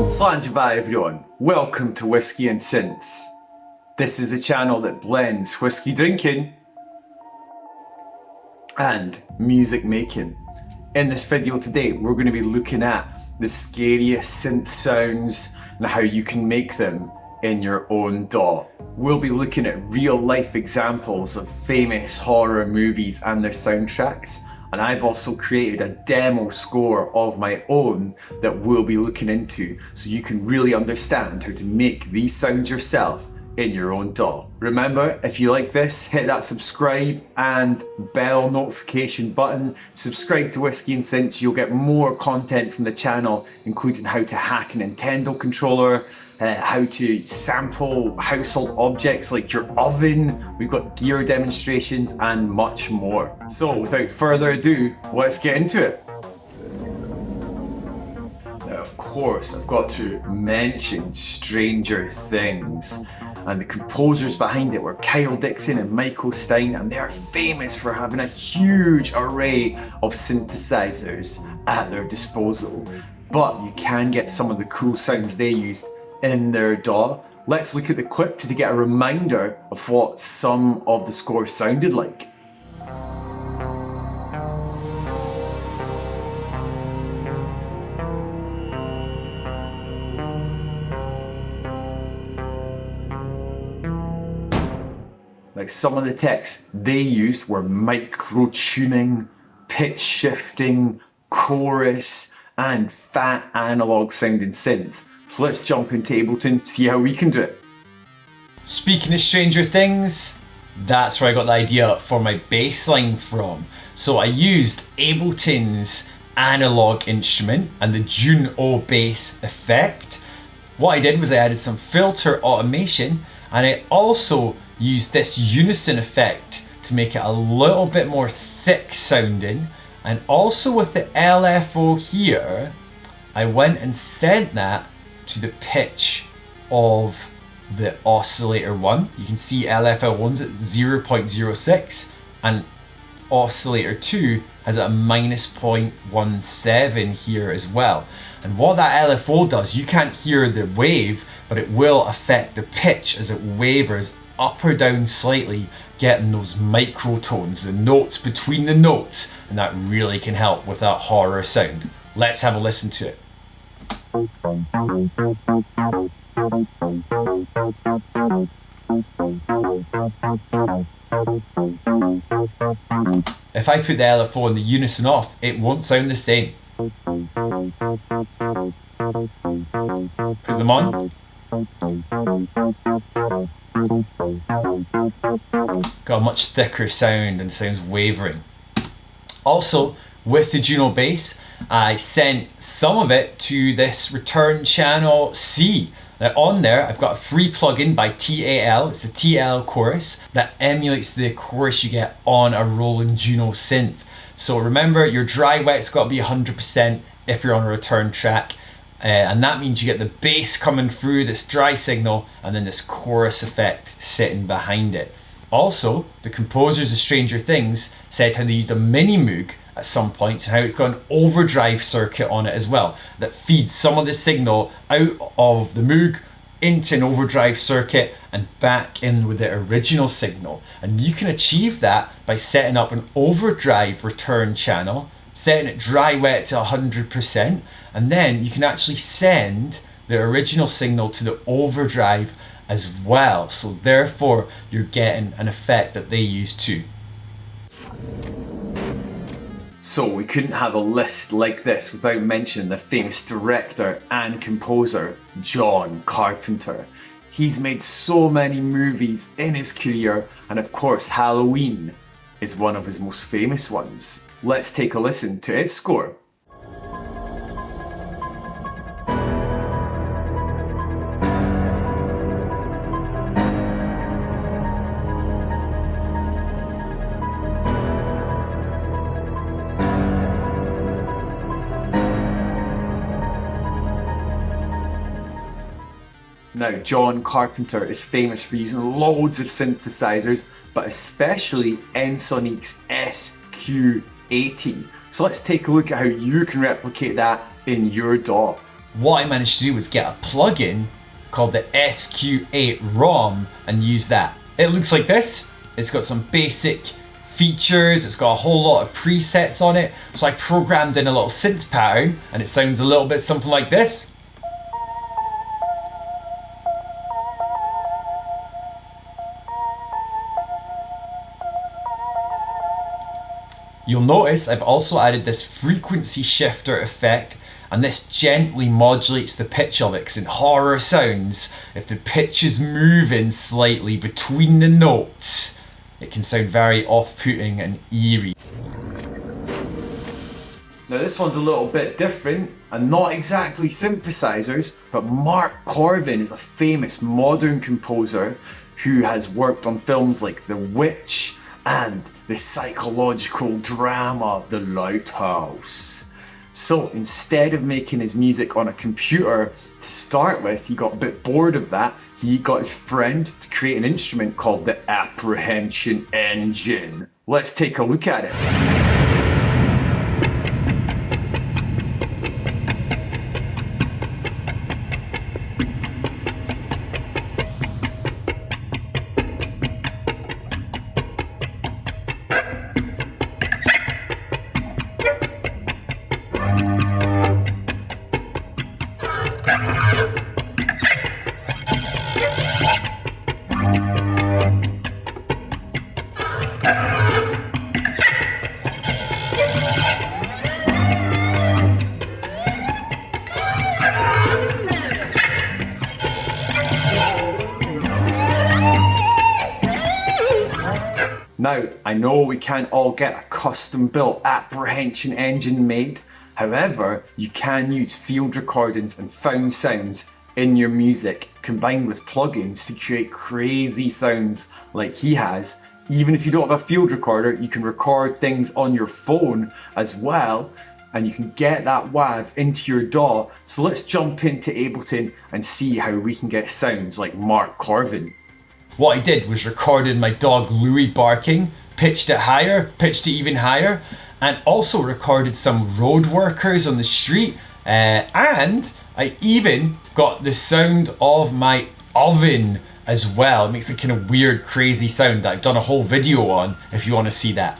Slanjava everyone, welcome to Whisky and Synths. This is the channel that blends whisky drinking and music making. In this video today, we're going to be looking at the scariest synth sounds and how you can make them in your own DAW. We'll be looking at real life examples of famous horror movies and their soundtracks. And I've also created a demo score of my own that we'll be looking into so you can really understand how to make these sounds yourself in your own DAW. Remember, if you like this, hit that subscribe and bell notification button. Subscribe to Whisky and Synths, you'll get more content from the channel, including how to hack a Nintendo controller, how to sample household objects like your oven. We've got gear demonstrations and much more. So without further ado, let's get into it. Now, of course, I've got to mention Stranger Things. And the composers behind it were Kyle Dixon and Michael Stein, and they are famous for having a huge array of synthesizers at their disposal. But you can get some of the cool sounds they used in their DAW. Let's look at the clip to get a reminder of what some of the score sounded like. Like some of the techs they used were micro-tuning, pitch shifting, chorus, and fat analog sounding synths. So let's jump into Ableton, see how we can do it. Speaking of Stranger Things, that's where I got the idea for my bass line from. So I used Ableton's analog instrument and the Juno bass effect. What I did was I added some filter automation, and I also used this unison effect to make it a little bit more thick sounding. And also with the LFO here, I went and sent that to the pitch of the oscillator 1. You can see LFO1's at 0.06 and oscillator 2 has a -0.17 here as well. And what that LFO does, you can't hear the wave, but it will affect the pitch as it wavers up or down slightly, getting those microtones, the notes between the notes, and that really can help with that horror sound. Let's have a listen to it. If I put the LFO and the unison off, it won't sound the same. Put them on. Got a much thicker sound and sounds wavering. Also, with the Juno bass, I sent some of it to this return channel C. Now on there, I've got a free plugin by TAL. It's the TL chorus that emulates the chorus you get on a Roland Juno synth. So remember, your dry wet's got to be 100% if you're on a return track. And that means you get the bass coming through this dry signal and then this chorus effect sitting behind it. Also, the composers of Stranger Things said how they used a mini Moog at some points and how it's got an overdrive circuit on it as well that feeds some of the signal out of the Moog into an overdrive circuit and back in with the original signal. And you can achieve that by setting up an overdrive return channel, setting it dry wet to 100%, and then you can actually send the original signal to the overdrive as well. So therefore you're getting an effect that they use too. So we couldn't have a list like this without mentioning the famous director and composer John Carpenter. He's made so many movies in his career, and of course Halloween is one of his most famous ones. Let's take a listen to its score. Now, John Carpenter is famous for using loads of synthesizers, but but especially Ensoniq's SQ80. So let's take a look at how you can replicate that in your DAW. What I managed to do was get a plugin called the SQ8 ROM and use that. It looks like this. It's got some basic features, it's got a whole lot of presets on it. So I programmed in a little synth pattern and it sounds a little bit something like this. You'll notice I've also added this frequency shifter effect, and this gently modulates the pitch of it, because in horror sounds, if the pitch is moving slightly between the notes, it can sound very off-putting and eerie. Now this one's a little bit different, and not exactly synthesizers, but Mark Corvin is a famous modern composer who has worked on films like The Witch and the psychological drama The Lighthouse. So instead of making his music on a computer to start with, he got a bit bored of that. He got his friend to create an instrument called the apprehension engine. Let's take a look at it. Now, I know we can't all get a custom built apprehension engine made. However, you can use field recordings and found sounds in your music combined with plugins to create crazy sounds like he has. Even if you don't have a field recorder, you can record things on your phone as well, and you can get that WAV into your DAW. So let's jump into Ableton and see how we can get sounds like Mark Corvin. What I did was recorded my dog Louie barking, pitched it higher, pitched it even higher, and also recorded some road workers on the street, and I even got the sound of my oven as well. It makes a kind of weird, crazy sound that I've done a whole video on if you want to see that.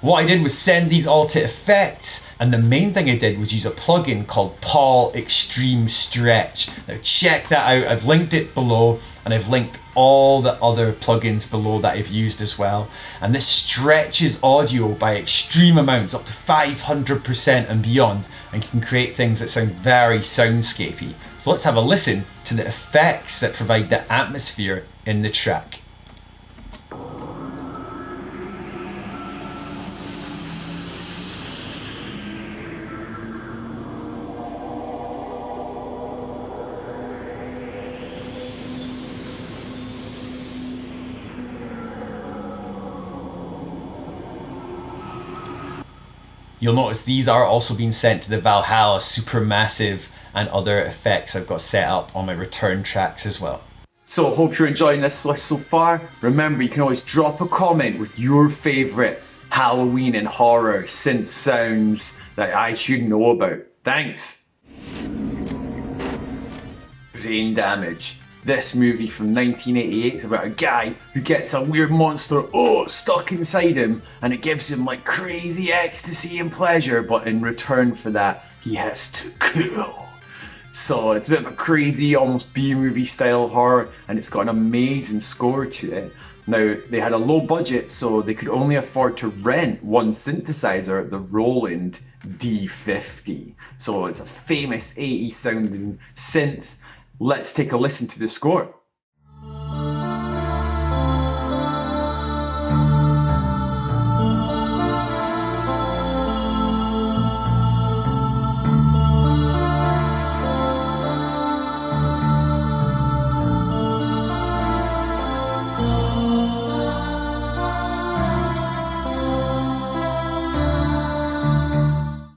What I did was send these all to effects, and the main thing I did was use a plugin called Paul Extreme Stretch. Now check that out, I've linked it below, and I've linked all the other plugins below that I've used as well. And this stretches audio by extreme amounts, up to 500% and beyond, and can create things that sound very soundscapey. So let's have a listen to the effects that provide the atmosphere in the track. You'll notice these are also being sent to the Valhalla Supermassive and other effects I've got set up on my return tracks as well. So I hope you're enjoying this list so far. Remember, you can always drop a comment with your favourite Halloween and horror synth sounds that I should know about. Thanks! Brain Damage. This movie from 1988 is about a guy who gets a weird monster stuck inside him, and it gives him like crazy ecstasy and pleasure, but in return for that he has to kill. So it's a bit of a crazy, almost B-movie style horror, and it's got an amazing score to it. Now, they had a low budget, so they could only afford to rent one synthesizer, the Roland D50. So it's a famous 80s sounding synth. Let's take a listen to the score.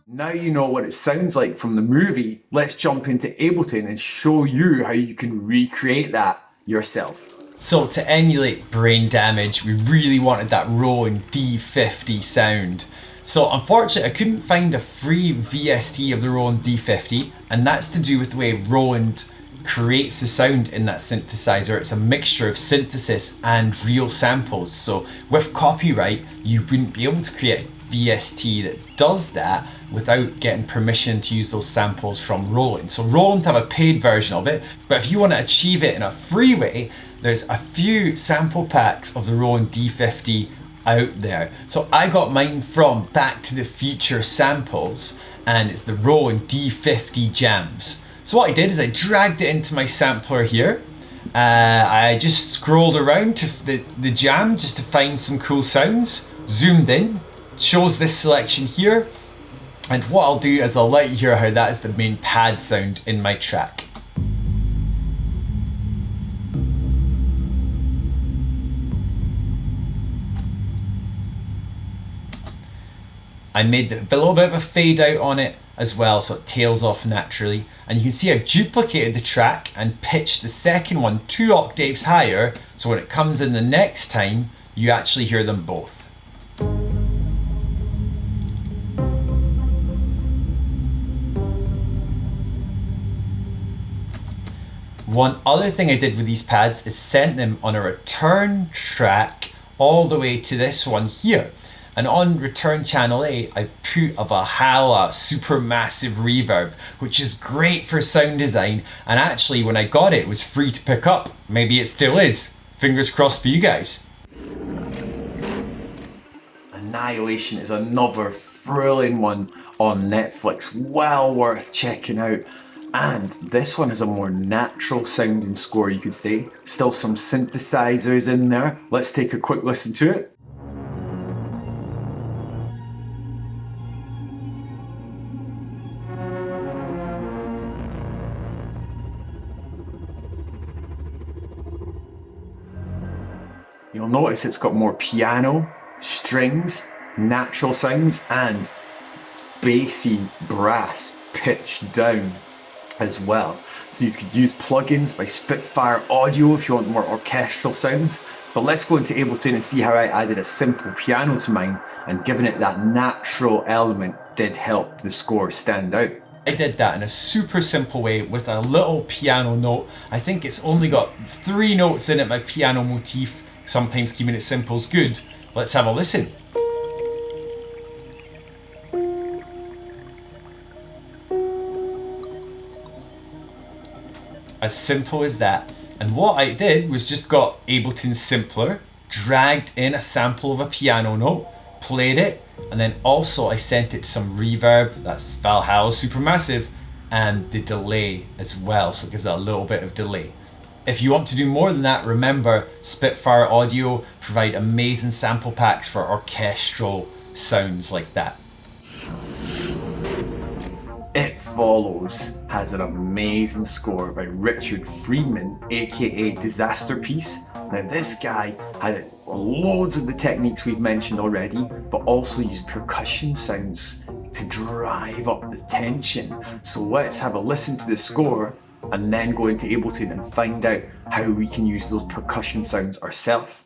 Now you know what it sounds like from the movie. Let's jump into Ableton and show you how you can recreate that yourself. So to emulate Brain Damage, we really wanted that Roland D50 sound. So unfortunately I couldn't find a free VST of the Roland D50, and that's to do with the way Roland creates the sound in that synthesizer. It's a mixture of synthesis and real samples. So with copyright, you wouldn't be able to create a VST that does that without getting permission to use those samples from Roland. So Roland have a paid version of it, but if you want to achieve it in a free way, there's a few sample packs of the Roland D50 out there. So I got mine from Back to the Future samples, and it's the Roland D50 jams. So what I did is I dragged it into my sampler here. I just scrolled around to the jam just to find some cool sounds, zoomed in, chose this selection here, and what I'll do is I'll let you hear how that is the main pad sound in my track. I made a little bit of a fade out on it as well, so it tails off naturally. And you can see I've duplicated the track and pitched the second one 2 octaves higher, so when it comes in the next time, you actually hear them both. One other thing I did with these pads is sent them on a return track all the way to this one here. And on return channel A, I put a Valhalla supermassive reverb, which is great for sound design. And actually, when I got it, it was free to pick up. Maybe it still is. Fingers crossed for you guys. Annihilation is another thrilling one on Netflix. Well worth checking out. And this one has a more natural sounding score, you could say. Still some synthesizers in there. Let's take a quick listen to it. You'll notice it's got more piano, strings, natural sounds, and bassy brass pitched down as well. So you could use plugins like Spitfire Audio if you want more orchestral sounds. But let's go into Ableton and see how I added a simple piano to mine, and giving it that natural element did help the score stand out. I did that in a super simple way with a little piano note. I think it's only got 3 notes in it, my piano motif. Sometimes keeping it simple is good. Let's have a listen. As simple as that. And what I did was just got Ableton Simpler, dragged in a sample of a piano note, played it, and then also I sent it some reverb, that's Valhalla Supermassive, and the delay as well, so it gives it a little bit of delay. If you want to do more than that, remember Spitfire Audio provide amazing sample packs for orchestral sounds like that. It Follows has an amazing score by Richard Friedman, aka Disaster Piece. Now this guy had loads of the techniques we've mentioned already, but also used percussion sounds to drive up the tension. So let's have a listen to the score and then go into Ableton and find out how we can use those percussion sounds ourselves.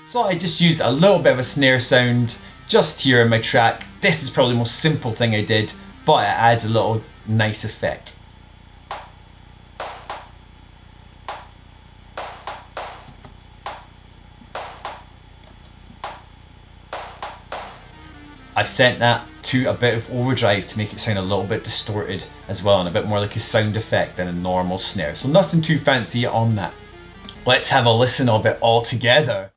So I just used a little bit of a snare sound just here in my track. This is probably the most simple thing I did, but it adds a little nice effect. I've sent that to a bit of overdrive to make it sound a little bit distorted as well, and a bit more like a sound effect than a normal snare. So nothing too fancy on that. Let's have a listen of it all together.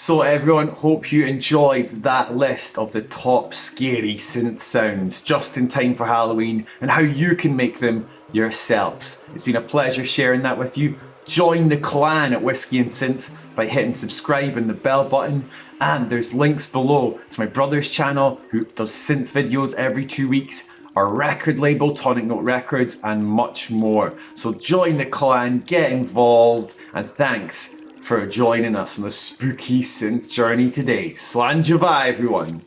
So everyone, hope you enjoyed that list of the top scary synth sounds just in time for Halloween and how you can make them yourselves. It's been a pleasure sharing that with you. Join the clan at Whisky and Synths by hitting subscribe and the bell button, and there's links below to my brother's channel who does synth videos every 2 weeks, our record label Tonic Note Records, and much more. So join the clan, get involved, and thanks for joining us on the spooky synth journey today. Slán Java, everyone.